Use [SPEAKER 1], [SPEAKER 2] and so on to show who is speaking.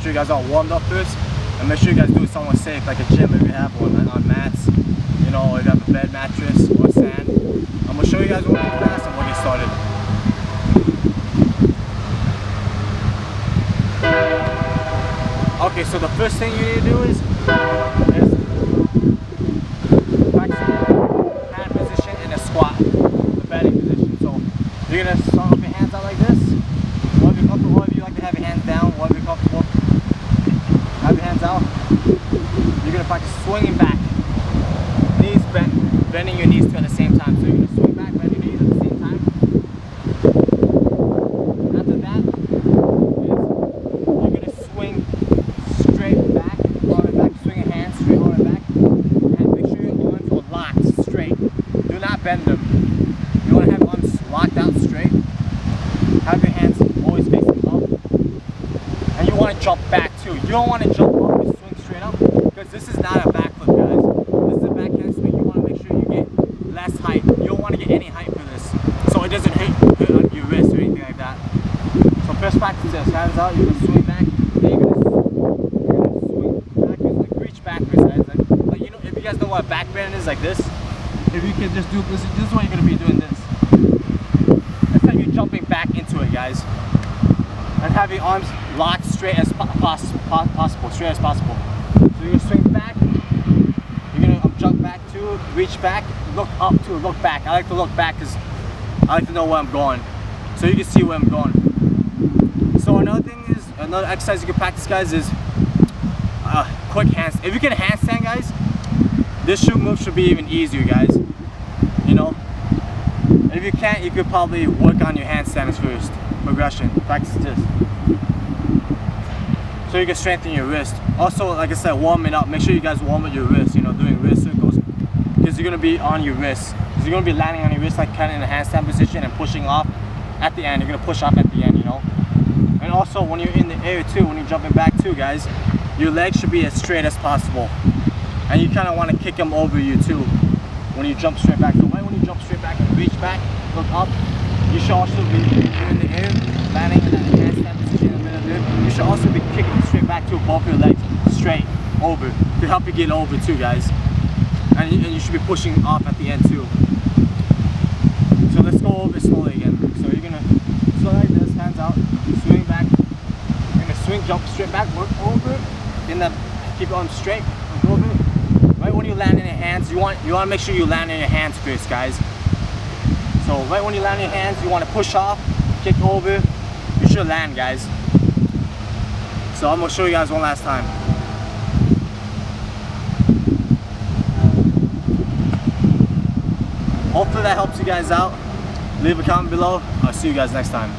[SPEAKER 1] sure you guys are warmed up first, and make sure you guys do it somewhere safe, like a gym if you have one, like on mats, you know, or if you have a bed mattress or sand. I'm gonna show you guys what really fast and we'll get started. Okay, so the first thing you need to do is practice hand position in a squat, the batting position. So you're gonna start with your hands out like this. Whatever you're comfortable, if you like to have your hands down, whatever you're comfortable, have your hands out. You're gonna practice swinging back, knees bent, bending your knees at the same time. So you're gonna swing back, bend your knees at the same time. After that, you're gonna swing straight back, arm it back, swing your hands straight, arm it back, and make sure your arms are locked straight. Do not bend them. You want to have arms locked out straight. Have your hands always facing up, and you want to jump back too. You don't want to jump up and swing straight up because this is not a backflip, guys. This is a back handspring. You want to make sure you get less height. You don't want to get any height for this, so it doesn't hurt on your wrist or anything like that. So first practice this. Hands out. You're gonna swing back. Then you're gonna swing backwards, like reach backwards, guys. Like you know, if you guys know what a back bend is, like this. If you can just do this is what you're gonna be doing this. Instead of you jumping back into it, guys, and have your arms locked straight as possible, straight as possible. So you're gonna swing back. You're gonna jump back to, reach back, look up to, look back. I like to look back because I like to know where I'm going, so you can see where I'm going. So another exercise you can practice, guys, is quick handstand. If you can handstand, guys, this move should be even easier, guys. You know, and if you can't, you could probably work on your handstands first. Progression. Practice this, so you can strengthen your wrist. Also, like I said, warm it up. Make sure you guys warm up your wrist. You know, doing wrist circles because you're gonna be on your wrist. Because you're gonna be landing on your wrist, like kind of in a handstand position and pushing off at the end. You're gonna push off at the end, you know. And also, when you're in the air too, when you're jumping back too, guys, your legs should be as straight as possible. And you kind of want to kick them over you too when you jump straight back. So right when you jump straight back and reach back, look up, you should also be in the air, landing in that handstand position in the middle of the air. You should also be kicking straight back to both your legs straight over to help you get over too, guys. And you should be pushing off at the end too. So let's go over slowly again. So you're gonna swing like this, hands out, swing back. You're gonna swing, jump straight back, work over, then keep your arms straight, work over. Right when you land in your hands, you want to make sure you land in your hands first, guys. So right when you land in your hands, you want to push off, kick over. You should land, guys. So I'm gonna show you guys one last time. Hopefully that helps you guys out. Leave a comment below. I'll see you guys next time.